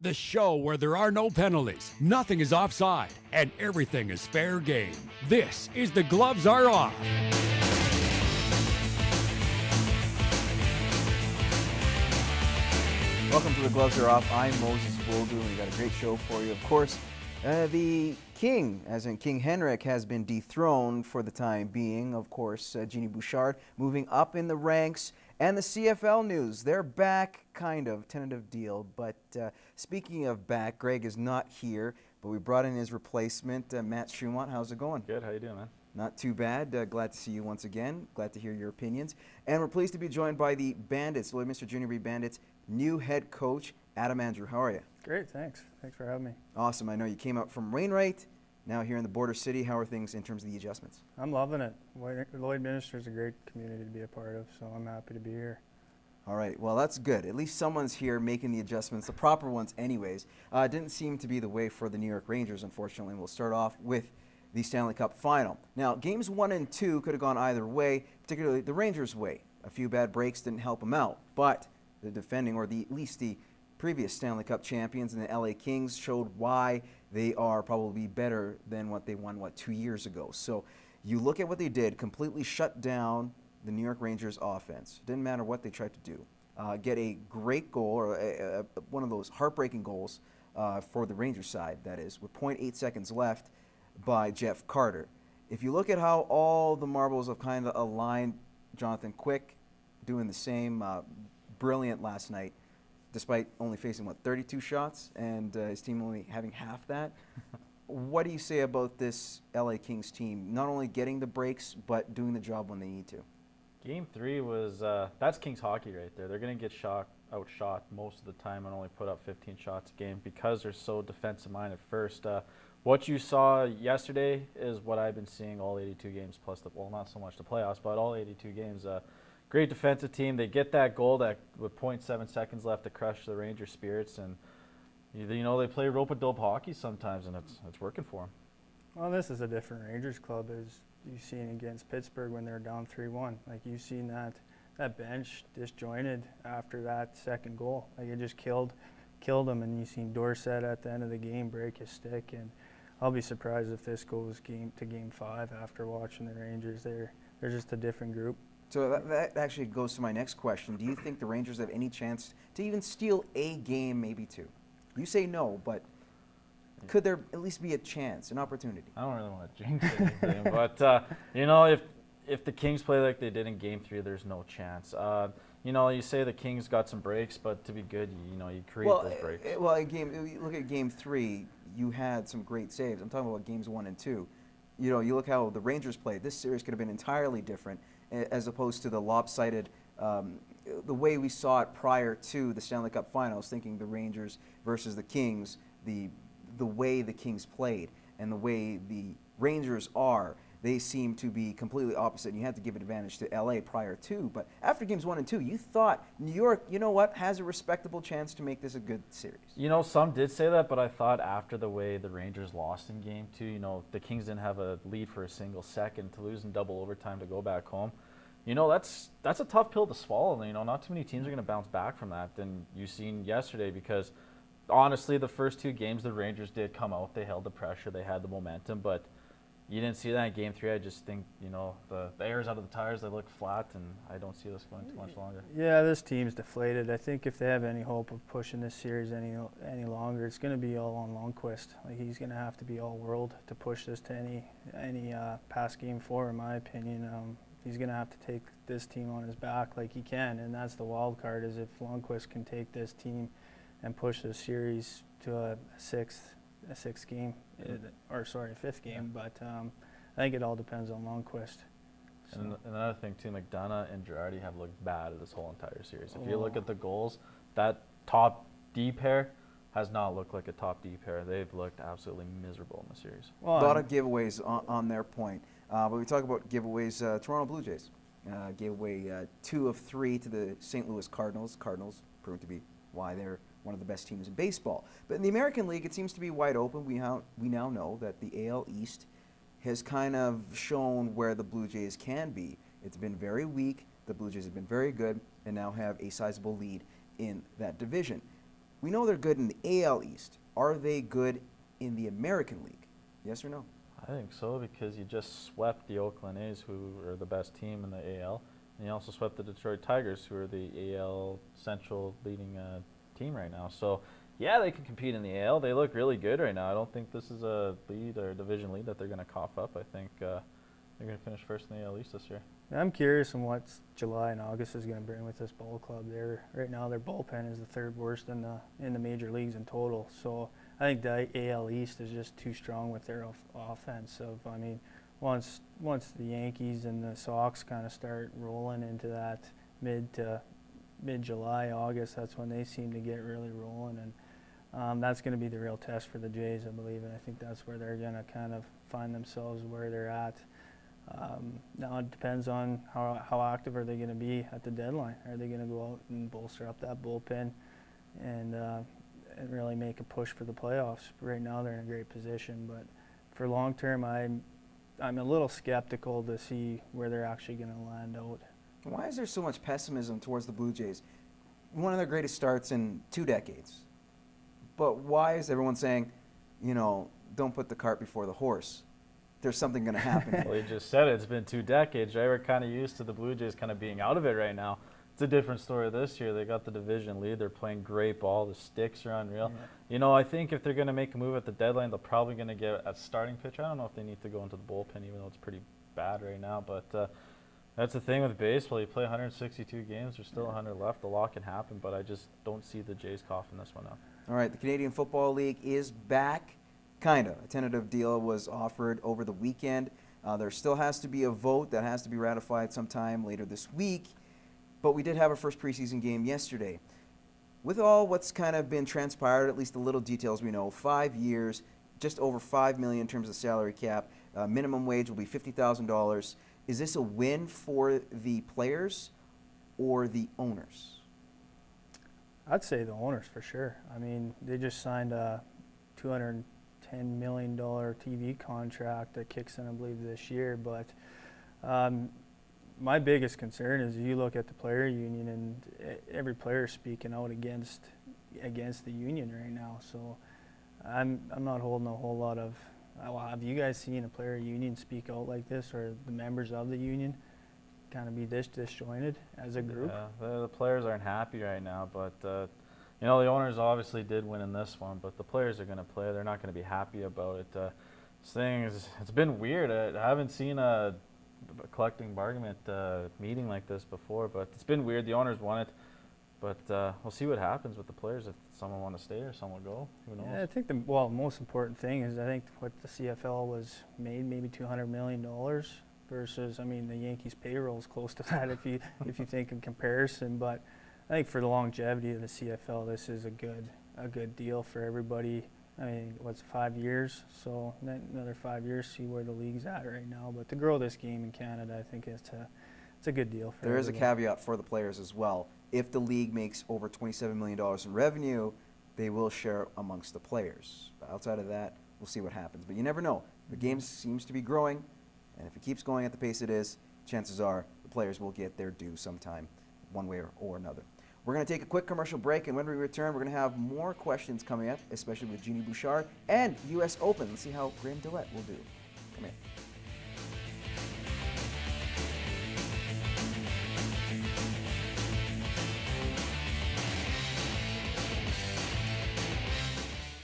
The show where there are no penalties, nothing is offside, and everything is fair game. This is The Gloves Are Off. Welcome to The Gloves Are Off. I'm Moses Woldu, and we've got a great show for you. Of course, the King, as in King Henrik, has been dethroned for the time being. Of course, Jeannie Bouchard moving up in the ranks. And the CFL news, they're back, kind of, tentative deal. But speaking of back, Greg is not here, but we brought in his replacement, Matt Choumont. How's it going? Good, how you doing, man? Not too bad. Glad to see you once again. Glad to hear your opinions. And we're pleased to be joined by the Bandits, Lloydminster Junior B Bandits, new head coach, Adam Andrew. How are you? Great, thanks. Thanks for having me. Awesome. I know you came up from Wainwright, now here in the border city. How are things in terms of the adjustments? I'm loving it. Lloydminster is a great community to be a part of, so I'm happy to be here. All right, well, that's good. At least someone's here making the adjustments, the proper ones anyways. Didn't seem to be the way for the New York Rangers, unfortunately. We'll start off with the Stanley Cup Final. Now, games 1 and 2 could have gone either way, particularly the Rangers' way. A few bad breaks didn't help them out, but the defending, or at least the previous Stanley Cup champions and the LA Kings showed why they are probably better than what they won, 2 years ago. So you look at what they did, completely shut down the New York Rangers offense. Didn't matter what they tried to do. Get a great goal, or one of those heartbreaking goals for the Rangers side, that is, with 0.8 seconds left by Jeff Carter. If you look at how all the marbles have kind of aligned, Jonathan Quick doing the same, brilliant last night, despite only facing, 32 shots, and his team only having half that. What do you say about this LA Kings team, not only getting the breaks, but doing the job when they need to? Game 3 was, that's Kings hockey right there. They're going to get outshot most of the time and only put up 15 shots a game because they're so defensive-minded first. What you saw yesterday is what I've been seeing all 82 games, plus not so much the playoffs, but all 82 games. Great defensive team. They get that goal with 0.7 seconds left to crush the Rangers' spirits, and they play rope-a-dope hockey sometimes, and it's working for them. Well, this is a different Rangers club, as you've seen against Pittsburgh when they're down 3-1. Like, you've seen that bench disjointed after that second goal. Like, it just killed them, and you've seen Dorsett at the end of the game break his stick, and I'll be surprised if this goes game 5 after watching the Rangers. They're just a different group. So that actually goes to my next question. Do you think the Rangers have any chance to even steal a game, maybe 2? You say no, but could there at least be a chance, an opportunity? I don't really want to jinx anything, but if the Kings play like they did in Game 3, there's no chance. You say the Kings got some breaks, but to be good, you create those breaks. You look at Game 3, you had some great saves. I'm talking about Games 1 and 2. You look how the Rangers played. This series could have been entirely different, as opposed to the lopsided, the way we saw it prior to the Stanley Cup Finals, thinking the Rangers versus the Kings, the way the Kings played and the way the Rangers are, they seem to be completely opposite, and you had to give advantage to LA prior to. But after Games 1 and 2, you thought New York, has a respectable chance to make this a good series. Some did say that, but I thought after the way the Rangers lost in Game 2, the Kings didn't have a lead for a single second, to lose in double overtime to go back home. That's a tough pill to swallow. Not too many teams are going to bounce back from that than you've seen yesterday, because honestly, the first 2 games the Rangers did come out. They held the pressure. They had the momentum, but you didn't see that in Game 3. I just think, the air's out of the tires. They look flat, and I don't see this going too much longer. Yeah, this team's deflated. I think if they have any hope of pushing this series any longer, it's going to be all on Lundqvist. Like, he's going to have to be all world to push this to any past Game 4, in my opinion. He's going to have to take this team on his back like he can, and that's the wild card, is if Lundqvist can take this team and push the series to a fifth game. Yeah. But I think it all depends on Lundqvist. So. And another thing too, McDonough and Girardi have looked bad at this whole entire series. If you look at the goals, that top D pair has not looked like a top D pair. They've looked absolutely miserable in the series. A lot of giveaways on their point. But we talk about giveaways. Toronto Blue Jays gave away 2 of 3 to the St. Louis Cardinals. Cardinals proved to be why they're one of the best teams in baseball. But in the American League, it seems to be wide open. We now know that the AL East has kind of shown where the Blue Jays can be. It's been very weak. The Blue Jays have been very good and now have a sizable lead in that division. We know they're good in the AL East. Are they good in the American League? Yes or no? I think so, because you just swept the Oakland A's, who are the best team in the AL, and you also swept the Detroit Tigers, who are the AL Central leading team right now. So, yeah, they can compete in the AL. They look really good right now. I don't think this is a lead or a division lead that they're going to cough up. I think they're going to finish first in the AL East this year. I'm curious on what July and August is going to bring with this ball club. Right now their bullpen is the third worst in the major leagues in total. So I think the AL East is just too strong with their offensive. I mean, once the Yankees and the Sox kind of start rolling into that mid-July, August, that's when they seem to get really rolling, and that's going to be the real test for the Jays, I believe, and I think that's where they're going to kind of find themselves where they're at. Now it depends on how active are they going to be at the deadline. Are they going to go out and bolster up that bullpen and really make a push for the playoffs? Right now they're in a great position, but for long term, I'm a little skeptical to see where they're actually going to land out. Why is there so much pessimism towards the Blue Jays? One of their greatest starts in 2 decades. But why is everyone saying, don't put the cart before the horse? There's something going to happen. Well, you just said it. It's been 2 decades, right? We're kind of used to the Blue Jays kind of being out of it right now. It's a different story this year. They got the division lead. They're playing great ball. The sticks are unreal. Yeah. I think if they're going to make a move at the deadline, they're probably going to get a starting pitcher. I don't know if they need to go into the bullpen, even though it's pretty bad right now. But that's the thing with baseball. You play 162 games. There's still 100 left. A lot can happen, but I just don't see the Jays coughing this one up. All right, the Canadian Football League is back. Kind of. A tentative deal was offered over the weekend. There still has to be a vote that has to be ratified sometime later this week. But we did have our first preseason game yesterday. With all what's kind of been transpired, at least the little details we know, 5 years, just over $5 million in terms of salary cap. Minimum wage will be $50,000. Is this a win for the players or the owners? I'd say the owners for sure. I mean, they just signed a $210 million TV contract that kicks in, I believe, this year. But my biggest concern is you look at the player union, and every player is speaking out against the union right now. So I'm not holding a whole lot of. Well, have you guys seen a player union speak out like this, or the members of the union kind of be this disjointed as a group? Yeah, the players aren't happy right now, but the owners obviously did win in this one, but the players are going to play. They're not going to be happy about it. This thing it's been weird. I haven't seen a collective bargaining meeting like this before, but it's been weird. The owners want it, but we'll see what happens with the players. If someone want to stay or someone will go, who knows? Yeah, I think the most important thing is I think what the CFL was made, maybe $200 million versus, I mean, the Yankees' payroll is close to that if you think in comparison. But I think for the longevity of the CFL, this is a good deal for everybody. I mean, what's 5 years? So another 5 years, see where the league's at right now. But to grow this game in Canada, I think it's a good deal for There everybody. is a caveat for the players as well. If the league makes over $27 million in revenue, they will share amongst the players. But outside of that, we'll see what happens. But you never know. The game seems to be growing, and if it keeps going at the pace it is, chances are the players will get their due sometime, one way or another. We're going to take a quick commercial break, and when we return, we're going to have more questions coming up, especially with Jeannie Bouchard and U.S. Open. Let's see how Graham Dillette will do. Come here.